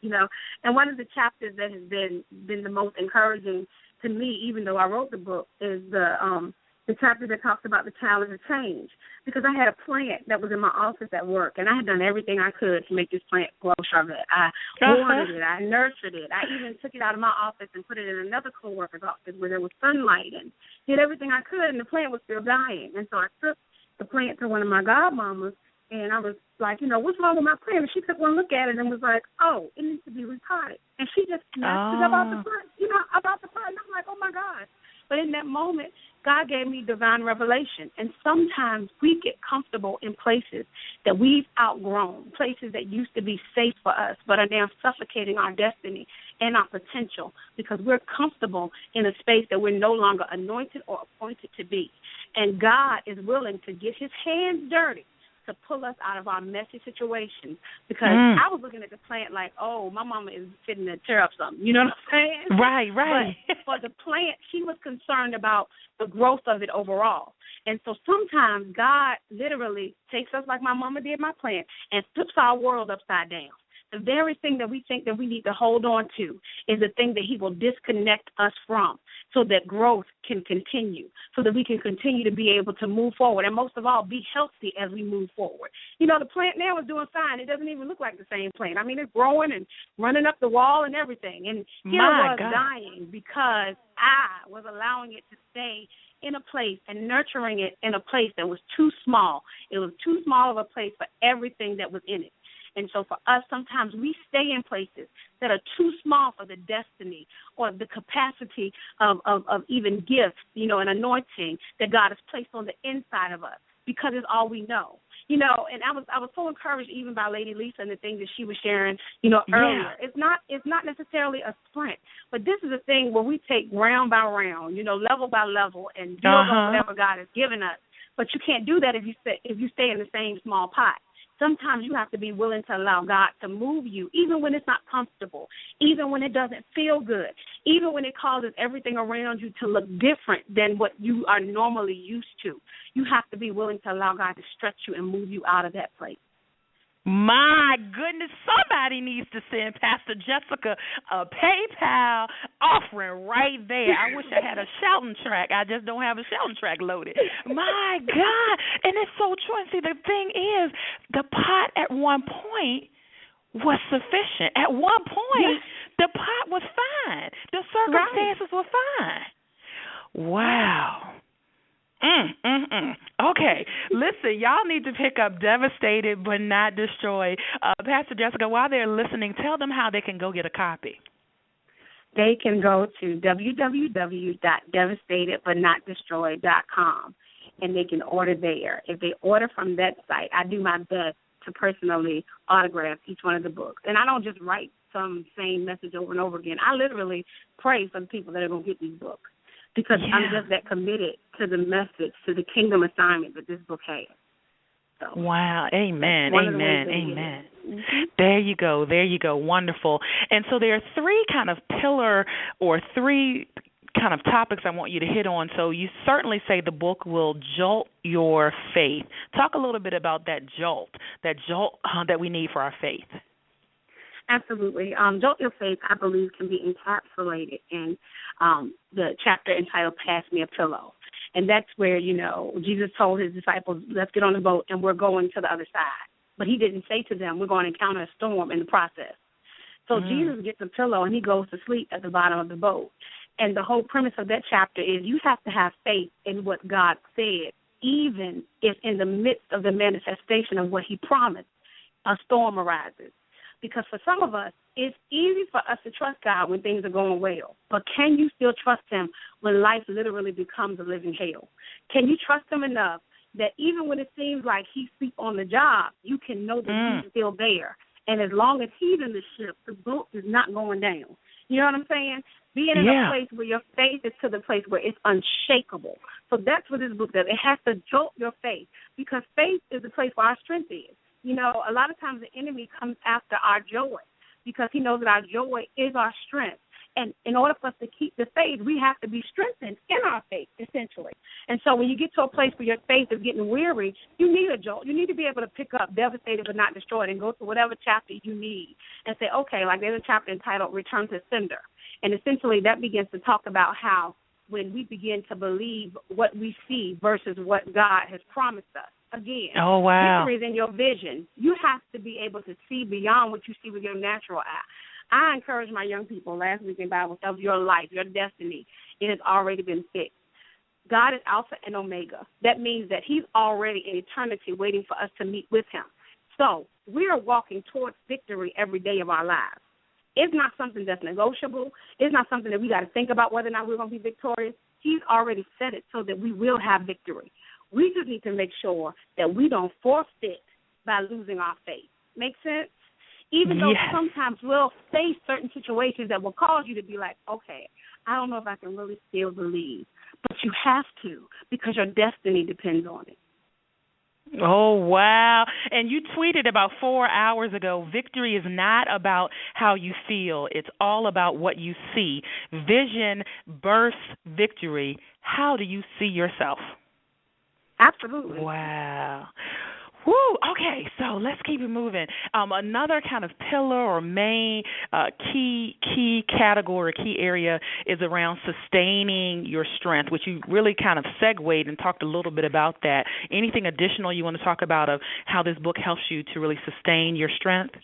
And one of the chapters that has been the most encouraging to me, even though I wrote the book, is the chapter that talks about the challenge of change. Because I had a plant that was in my office at work, and I had done everything I could to make this plant grow, Sharvette. I watered it, I nurtured it. I even took it out of my office and put it in another coworker's office where there was sunlight, and did everything I could, and the plant was still dying. And so I took the plant to one of my godmamas, and I was like, what's wrong with my plant? And she took one look at it and was like, oh, it needs to be repotted. And she just snapped it about the plant, about the plant. And I'm like, oh, my God. But in that moment, God gave me divine revelation. And sometimes we get comfortable in places that we've outgrown, places that used to be safe for us, but are now suffocating our destiny and our potential because we're comfortable in a space that we're no longer anointed or appointed to be. And God is willing to get his hands dirty to pull us out of our messy situations, because I was looking at the plant like, oh, my mama is fitting to tear up something. You know what I'm saying?
Right.
But for the plant, she was concerned about the growth of it overall. And so sometimes God literally takes us like my mama did my plant and flips our world upside down. The very thing that we think that we need to hold on to is the thing that he will disconnect us from so that growth can continue, so that we can continue to be able to move forward, and most of all, be healthy as we move forward. The plant now is doing fine. It doesn't even look like the same plant. I mean, it's growing and running up the wall and everything. And here I was dying because I was allowing it to stay in a place and nurturing it in a place that was too small. It was too small of a place for everything that was in it. And so for us, sometimes we stay in places that are too small for the destiny or the capacity of even gifts, an anointing that God has placed on the inside of us because it's all we know. And I was so encouraged even by Lady Lisa and the things that she was sharing, earlier. It's not necessarily a sprint, but this is a thing where we take round by round, level by level, and build on whatever God has given us. But you can't do that if you stay in the same small pot. Sometimes you have to be willing to allow God to move you, even when it's not comfortable, even when it doesn't feel good, even when it causes everything around you to look different than what you are normally used to. You have to be willing to allow God to stretch you and move you out of that place.
My goodness, somebody needs to send Pastor Jessica a PayPal offering right there. I wish I had a shouting track. I just don't have a shouting track loaded. My God. And it's so true. And see, the thing is, the pot at one point was sufficient. At one point, the pot was fine. The circumstances were fine. Wow. Okay, listen, y'all need to pick up Devastated But Not Destroyed. Pastor Jessica, while they're listening, tell them how they can go get a copy.
They can go to www.devastatedbutnotdestroyed.com, and they can order there. If they order from that site, I do my best to personally autograph each one of the books. And I don't just write some same message over and over again. I literally pray for the people that are going to get these books, because I'm just that committed to the message, to the kingdom assignment that this book has. So,
wow. Amen. Amen. There you go. Wonderful. And so there are three kind of topics I want you to hit on. So you certainly say the book will jolt your faith. Talk a little bit about that jolt that we need for our faith.
Absolutely. Jolt Your Faith, I believe, can be encapsulated in the chapter entitled Pass Me a Pillow. And that's where, Jesus told his disciples, let's get on the boat and we're going to the other side. But he didn't say to them, we're going to encounter a storm in the process. So Jesus gets a pillow and he goes to sleep at the bottom of the boat. And the whole premise of that chapter is you have to have faith in what God said, even if in the midst of the manifestation of what he promised, a storm arises. Because for some of us, it's easy for us to trust God when things are going well. But can you still trust him when life literally becomes a living hell? Can you trust him enough that even when it seems like he's asleep on the job, you can know that he's still there? And as long as he's in the ship, the boat is not going down. You know what I'm saying? Being in a place where your faith is to the place where it's unshakable. So that's what this book does. It has to jolt your faith, because faith is the place where our strength is. A lot of times the enemy comes after our joy because he knows that our joy is our strength. And in order for us to keep the faith, we have to be strengthened in our faith, essentially. And so when you get to a place where your faith is getting weary, you need a jolt. You need to be able to pick up Devastated But Not Destroyed and go to whatever chapter you need and say, okay, like there's a chapter entitled Return to Sender. And essentially that begins to talk about how when we begin to believe what we see versus what God has promised us. Again, victory is in your vision. You have to be able to see beyond what you see with your natural eye. I encourage my young people last week in Bible study, your life, your destiny, it has already been fixed. God is Alpha and Omega. That means that he's already in eternity waiting for us to meet with him. So we are walking towards victory every day of our lives. It's not something that's negotiable. It's not something that we got to think about whether or not we're going to be victorious. He's already said it so that we will have victory. We just need to make sure that we don't forfeit by losing our faith. Make sense? Even though sometimes we'll face certain situations that will cause you to be like, okay, I don't know if I can really still believe. But you have to, because your destiny depends on it.
Oh, wow. And you tweeted about 4 hours ago, victory is not about how you feel. It's all about what you see. Vision births victory. How do you see yourself?
Absolutely.
Wow. Woo. Okay, so let's keep it moving. Another kind of pillar or main key category, key area is around sustaining your strength, which you really kind of segued and talked a little bit about that. Anything additional you want to talk about of how this book helps you to really sustain your strength?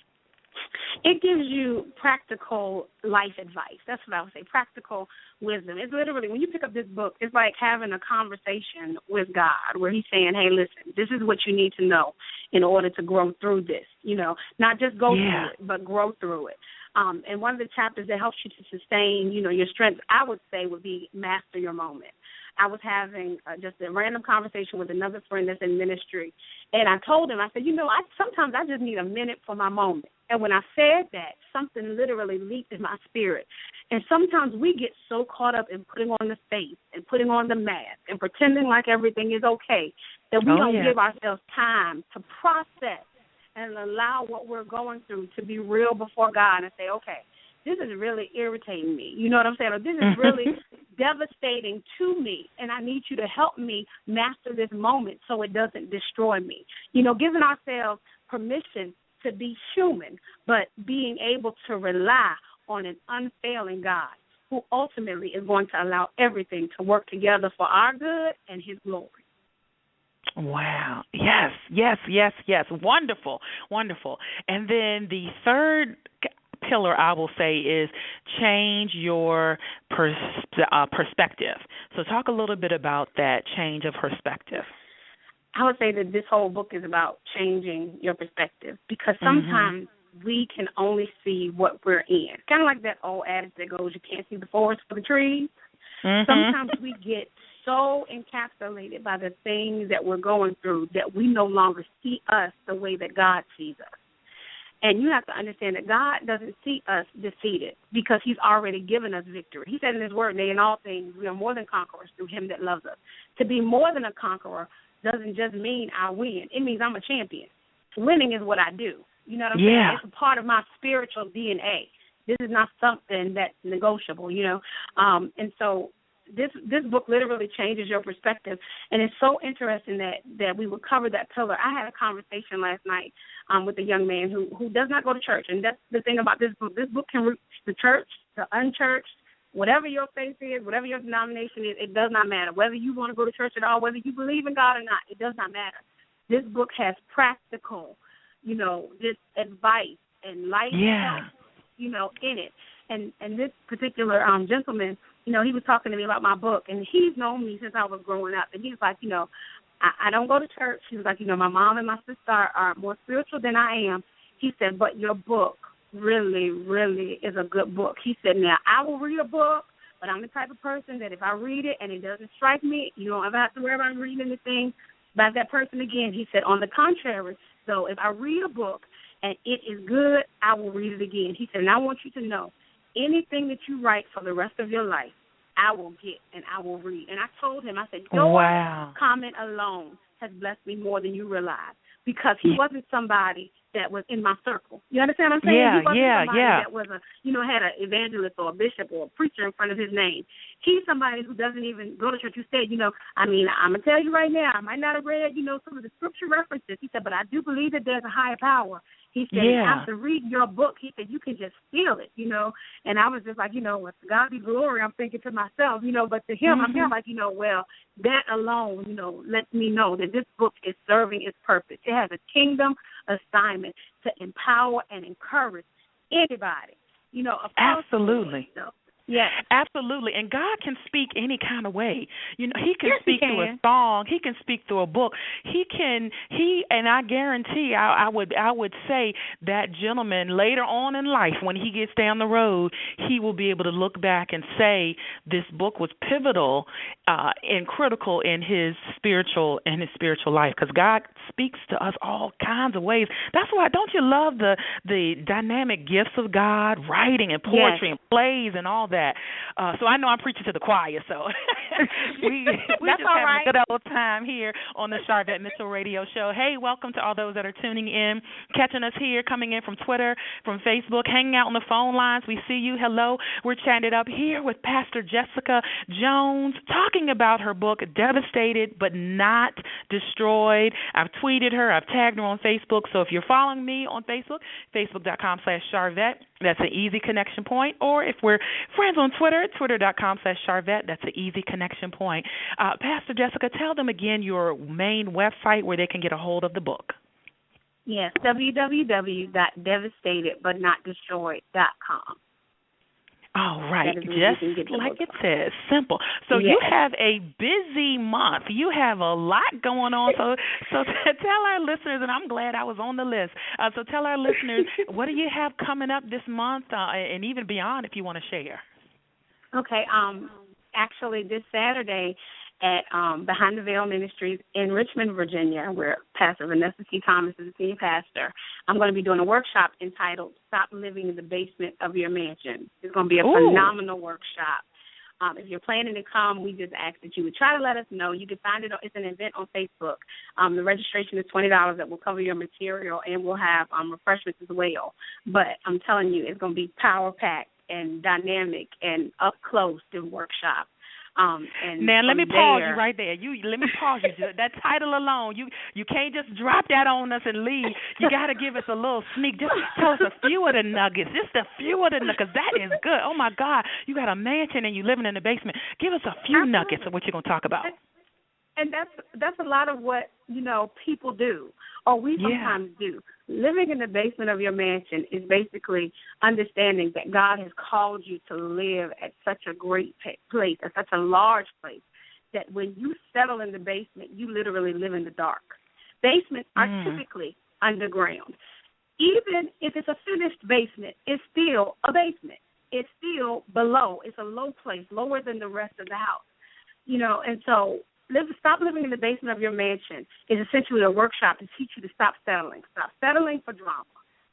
It gives you practical life advice. That's what I would say, practical wisdom. It's literally, when you pick up this book, it's like having a conversation with God where he's saying, hey, listen, this is what you need to know. in order to grow through this, not just go through it, but grow through it. And one of the chapters that helps you to sustain, your strength, I would say, would be master your moment. I was having just a random conversation with another friend that's in ministry, and I told him, I said, sometimes I just need a minute for my moment. And when I said that, something literally leaped in my spirit. And sometimes we get so caught up in putting on the face and putting on the mask and pretending like everything is okay that we don't give ourselves time to process and allow what we're going through to be real before God and say, okay, this is really irritating me. You know what I'm saying? Or this is really devastating to me, and I need you to help me master this moment so it doesn't destroy me. Giving ourselves permission to be human, but being able to rely on an unfailing God who ultimately is going to allow everything to work together for our good and his glory.
Wow. Yes. Wonderful. And then the third pillar, I will say, is change your perspective. So talk a little bit about that change of perspective.
I would say that this whole book is about changing your perspective, because sometimes we can only see what we're in. Kind of like that old adage that goes, you can't see the forest for the trees. Sometimes we get so encapsulated by the things that we're going through that we no longer see us the way that God sees us. And you have to understand that God doesn't see us defeated because he's already given us victory. He said in his word, nay, in all things, we are more than conquerors through him that loves us. To be more than a conqueror doesn't just mean I win. It means I'm a champion. Winning is what I do. You know what I'm saying? It's a part of my spiritual DNA. This is not something that's negotiable, And so this book literally changes your perspective, and it's so interesting that we would cover that pillar. I had a conversation last night with a young man who does not go to church, and that's the thing about this book. This book can reach the church, the unchurched, whatever your faith is, whatever your denomination is, it does not matter. Whether you want to go to church at all, whether you believe in God or not, it does not matter. This book has practical, this advice and life help, in it. And this particular gentleman, he was talking to me about my book, and he's known me since I was growing up. And he was like, I don't go to church. He was like, my mom and my sister are more spiritual than I am. He said, but your book really, really is a good book. He said, now, I will read a book, but I'm the type of person that if I read it and it doesn't strike me, you don't ever have to worry about reading anything by that person again. He said, on the contrary, so if I read a book and it is good, I will read it again. He said, and I want you to know, anything that you write for the rest of your life, I will get and I will read. And I told him, I said, your comment alone has blessed me more than you realize, because he wasn't somebody that was in my circle. You understand what I'm saying? He wasn't somebody that was had an evangelist or a bishop or a preacher in front of his name. He's somebody who doesn't even go to church. You said, I'm going to tell you right now, I might not have read, some of the scripture references. He said, but I do believe that there's a higher power. He said, after reading your book, he said, you can just feel it, And I was just like, with God be glory, I'm thinking to myself, but to him, I'm kind of like, well, that alone, lets me know that this book is serving its purpose. It has a kingdom assignment to empower and encourage anybody,
Absolutely.
Yes.
Absolutely. And God can speak any kind of way. He can speak through a song. He can speak through a book. And I guarantee I would say that gentleman later on in life, when he gets down the road, he will be able to look back and say this book was pivotal and critical in his spiritual life, because God speaks to us all kinds of ways. That's why, don't you love the dynamic gifts of God, writing and poetry and plays and all that. So I know I'm preaching to the choir, so we just having a good old time here on the Sharvette Mitchell Radio Show. Hey, welcome to all those that are tuning in, catching us here, coming in from Twitter, from Facebook, hanging out on the phone lines. We see you. Hello. We're chatting up here with Pastor Jessica Jones, talking about her book, Devastated But Not Destroyed. I've tweeted her. I've tagged her on Facebook. So if you're following me on Facebook, facebook.com/Sharvette, that's an easy connection point. Or if we're friends on Twitter, twitter.com/Sharvette, that's an easy connection point. Pastor Jessica, tell them again your main website where they can get a hold of the book.
Yes, www.devastatedbutnotdestroyed.com.
All right, just like it
from.
says, simple. So
yes.
You have a busy month. You have a lot going on. So tell our listeners, and I'm glad I was on the list. So tell our listeners, what do you have coming up this month, and even beyond, if you want to share?
Okay. Actually, this Saturday at Behind the Veil Ministries in Richmond, Virginia, where Pastor Vanessa C. Thomas is the senior pastor, I'm going to be doing a workshop entitled Stop Living in the Basement of Your Mansion. It's going to be a phenomenal workshop. If you're planning to come, we just ask that you would try to let us know. You can find it. It's an event on Facebook. The registration is $20 that will cover your material, and we'll have refreshments as well. But I'm telling you, it's going to be power-packed and dynamic and up-close to workshop. And
now let me pause you right there. Let me pause you. That title alone, you can't just drop that on us and leave. You got to give us a little sneak. Just tell us a few of the nuggets. Just a few of the nuggets, because that is good. Oh my God, you got a mansion and you living in the basement. Give us a few nuggets of what you're gonna talk about.
And that's a lot of what people do, or we sometimes do. Living in the basement of your mansion is basically understanding that God has called you to live at such a great place, at such a large place, that when you settle in the basement, you literally live in the dark. Basements are typically underground. Even if it's a finished basement, it's still a basement. It's still below. It's a low place, lower than the rest of the house. And so Stop Living in the Basement of Your Mansion is essentially a workshop to teach you to stop settling. Stop settling for drama.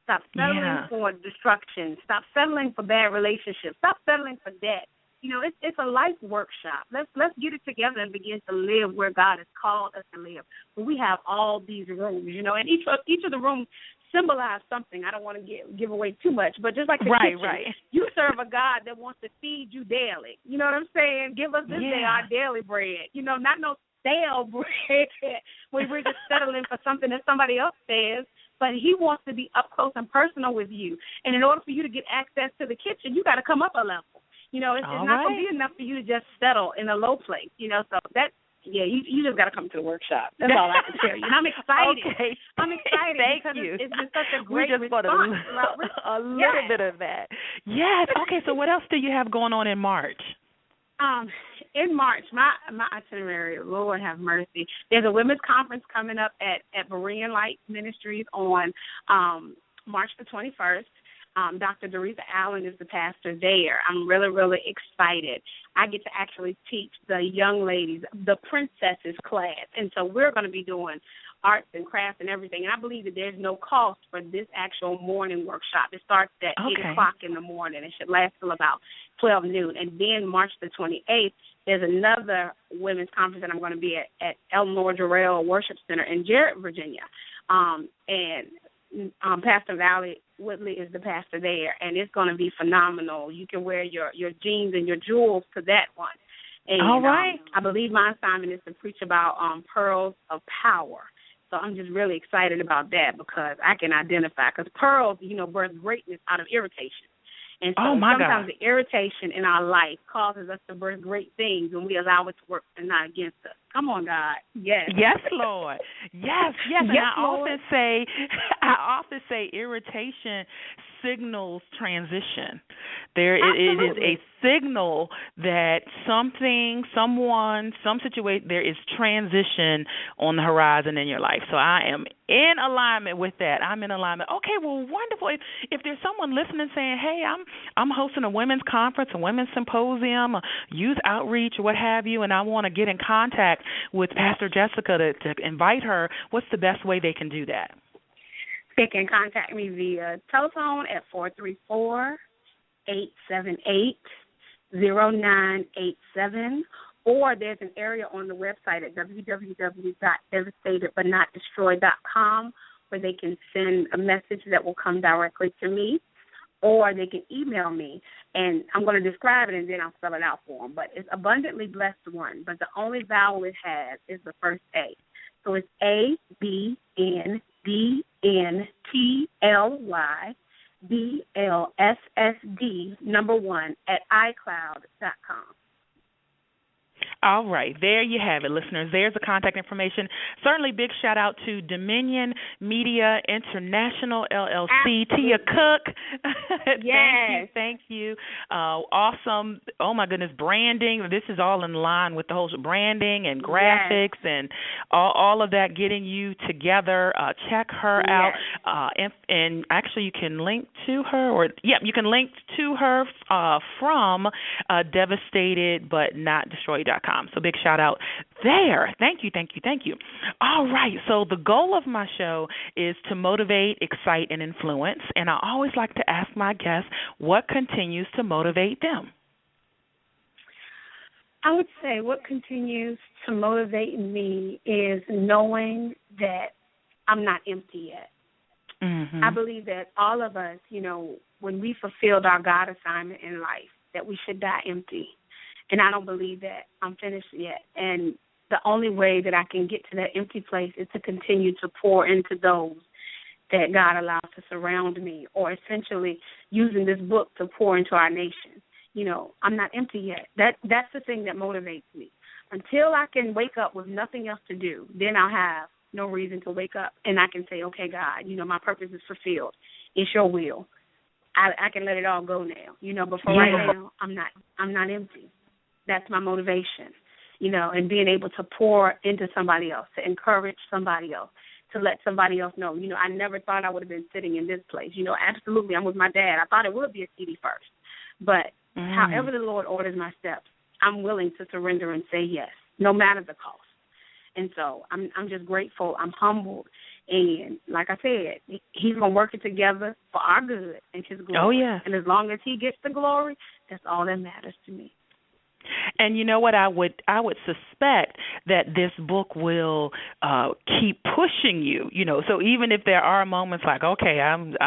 Stop settling for destruction. Stop settling for bad relationships. Stop settling for debt. It's a life workshop. Let's get it together and begin to live where God has called us to live. But we have all these rooms, and each of the rooms symbolize something. I don't want to give away too much, but just like the kitchen, you serve a God that wants to feed you daily. You know what I'm saying? Give us this day our daily bread. Not no stale bread where we're just settling for something that somebody else says. But he wants to be up close and personal with you. And in order for you to get access to the kitchen, you got to come up a level. It's not going to be enough for you to just settle in a low place. So that's, you just got to come to the workshop. That's all I can tell you. And I'm excited.
Okay.
I'm excited because it's been such a great response.
A little bit of that. Yes. Okay, so what else do you have going on in March?
In March, my itinerary, Lord have mercy. There's a women's conference coming up at Berean Light Ministries on March the 21st. Dr. Doretha Allen is the pastor there. I'm really, really excited. I get to actually teach the young ladies, the princesses class. And so we're going to be doing arts and crafts and everything. And I believe that there's no cost for this actual morning workshop. It starts at 8 o'clock in the morning. It should last till about 12 noon. And then March the 28th, there's another women's conference that I'm going to be at Eleanor Jarrell Worship Center in Jarrett, Virginia. Pastor Valley Woodley is the pastor there, and it's going to be phenomenal. You can wear your jeans and your jewels to that one. And,
all right.
I believe my assignment is to preach about pearls of power. So I'm just really excited about that because I can identify. Because pearls, birth greatness out of irritation. And so sometimes the irritation in our life causes us to birth great things when we allow it to work and not against us. Come on, God. Yes.
Yes, Lord. Yes. And I often say irritation signals transition. It is a signal that something, someone, some situation, there is transition on the horizon in your life. So I am in alignment with that. I'm in alignment. Okay, well, wonderful. If there's someone listening saying, hey, I'm hosting a women's conference, a women's symposium, a youth outreach, what have you, and I want to get in contact with Pastor Jessica to invite her, what's the best way they can do that?
They can contact me via telephone at 434-878-0987, or there's an area on the website at www.devastatedbutnotdestroyed.com where they can send a message that will come directly to me, or they can email me, and I'm going to describe it and then I'll spell it out for them. But it's Abundantly Blessed One, but the only vowel it has is the first A. So it's ABNDNTLYBLSSD1 at iCloud.com.
All right, there you have it, listeners. There's the contact information. Certainly, big shout out to Dominion Media International LLC, Tia Cook.
Yes.
Thank you. Awesome. Oh my goodness, branding. This is all in line with the whole branding and graphics and all of that. Getting you together. Check her out. And actually, you can link to her, you can link to her from devastatedbutnotdestroyed.com. So big shout out there. Thank you. All right. So the goal of my show is to motivate, excite, and influence. And I always like to ask my guests what continues to motivate them.
I would say what continues to motivate me is knowing that I'm not empty yet.
Mm-hmm.
I believe that all of us, when we fulfilled our God assignment in life, that we should die empty. And I don't believe that I'm finished yet. And the only way that I can get to that empty place is to continue to pour into those that God allows to surround me, or essentially using this book to pour into our nation. I'm not empty yet. That's the thing that motivates me. Until I can wake up with nothing else to do, then I'll have no reason to wake up. And I can say, okay, God, my purpose is fulfilled. It's your will. I can let it all go now. But for right now, I'm not empty. That's my motivation, and being able to pour into somebody else, to encourage somebody else, to let somebody else know, I never thought I would have been sitting in this place. Absolutely, I'm with my dad. I thought it would be a CD first. But however the Lord orders my steps, I'm willing to surrender and say yes, no matter the cost. And so I'm just grateful. I'm humbled. And like I said, he's going to work it together for our good and his glory.
Oh, yeah.
And as long as he gets the glory, that's all that matters to me.
And you know what? I would suspect that this book will keep pushing you. So even if there are moments like, okay, I'm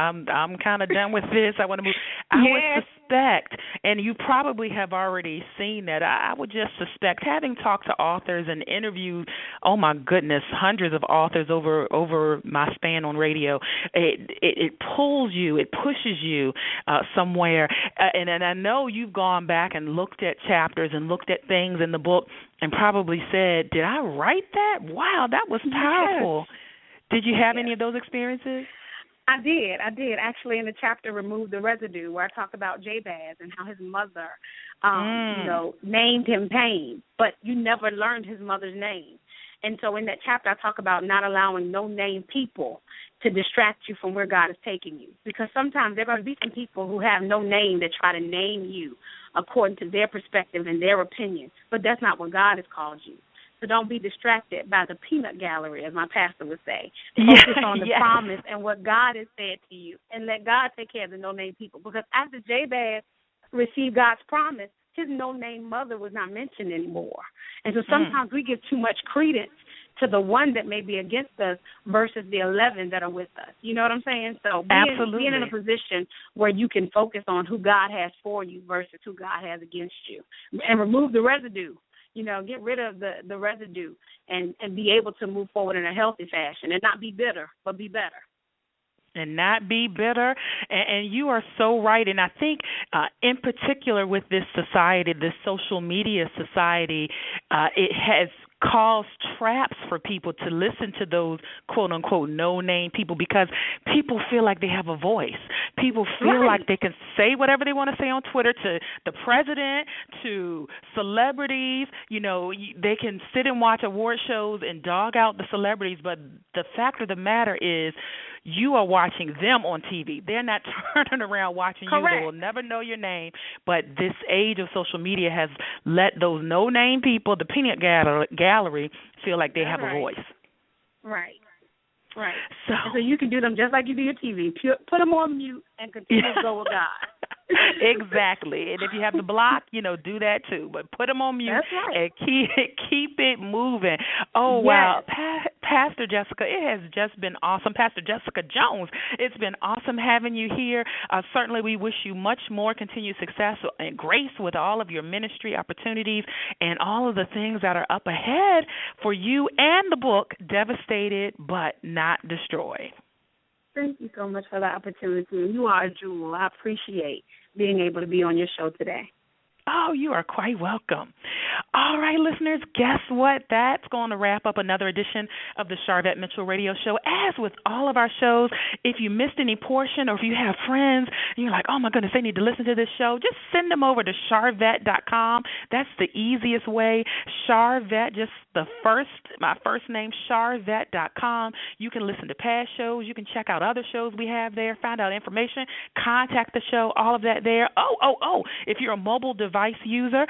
kind of done with this, I want to move. I would suspect, and you probably have already seen that. I would just suspect, having talked to authors and interviewed, oh my goodness, hundreds of authors over my span on radio, it pulls you, it pushes you somewhere. And I know you've gone back and looked at chapters and looked at things in the book and probably said, did I write that? Wow, that was powerful. Yes. Did you have any of those experiences?
I did. Actually, in the chapter Remove the Residue, where I talk about Jabez and how his mother, named him Pain, but you never learned his mother's name. And so in that chapter, I talk about not allowing no-name people to distract you from where God is taking you. Because sometimes there are going to be some people who have no name that try to name you according to their perspective and their opinion. But that's not what God has called you. So don't be distracted by the peanut gallery, as my pastor would say. Focus on the promise and what God has said to you, and let God take care of the no-name people. Because after Jabez received God's promise, his no-name mother was not mentioned anymore. And so sometimes we give too much credence to the one that may be against us versus the 11 that are with us. You know what I'm saying? So being in a position where you can focus on who God has for you versus who God has against you. And remove the residue. Get rid of the residue and be able to move forward in a healthy fashion and not be bitter, but be better.
And not be bitter. And you are so right. And I think in particular with this society, this social media society, it has caused traps for people to listen to those quote-unquote no-name people, because people feel like they have a voice. People feel like they can say whatever they want to say on Twitter to the president, to celebrities. They can sit and watch award shows and dog out the celebrities, but the fact of the matter is you are watching them on TV. They're not turning around watching you. They will never know your name. But this age of social media has let those no-name people, the peanut gallery, feel like they have a voice.
Right. So you can do them just like you do your TV. Put them on mute and continue to go with God.
Exactly. And if you have the block, do that too. But put them on mute and keep it moving. Oh, wow. Pastor Jessica, it has just been awesome. Pastor Jessica Jones, it's been awesome having you here. Certainly we wish you much more continued success and grace with all of your ministry opportunities and all of the things that are up ahead for you and the book, Devastated But Not Destroyed.
Thank you so much for the opportunity. You are a jewel. I appreciate being able to be on your show today.
Oh, you are quite welcome. All right, listeners, guess what? That's going to wrap up another edition of the Sharvette Mitchell Radio Show. As with all of our shows, if you missed any portion or if you have friends and you're like, oh, my goodness, they need to listen to this show, just send them over to Sharvette.com. That's the easiest way. Sharvette, just my first name, Sharvette.com. You can listen to past shows. You can check out other shows we have there, find out information, contact the show, all of that there. Oh, if you're a mobile device user,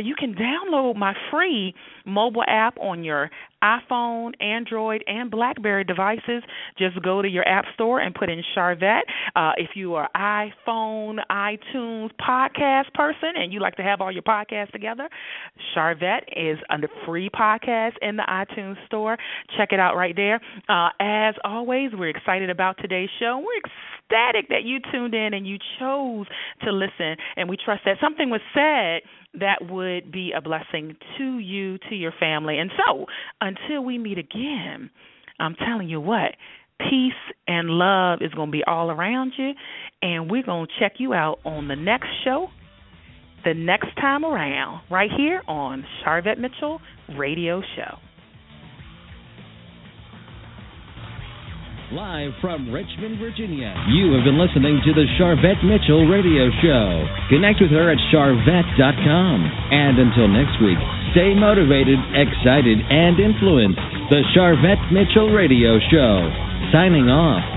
you can download my free mobile app on your iPhone, Android, and BlackBerry devices. Just go to your app store and put in Sharvette. If you are iPhone, iTunes podcast person and you like to have all your podcasts together, Sharvette is under free podcast in the iTunes store. Check it out right there. As always, we're excited about today's show. We're ecstatic that you tuned in and you chose to listen, and we trust that something was said that would be a blessing to you, to your family. And so, until we meet again, I'm telling you what, peace and love is going to be all around you, and we're going to check you out on the next show, the next time around, right here on Sharvette Mitchell Radio Show.
Live from Richmond, Virginia, you have been listening to the Sharvette Mitchell Radio Show. Connect with her at Sharvette.com. And until next week, stay motivated, excited, and influenced. The Sharvette Mitchell Radio Show. Signing off.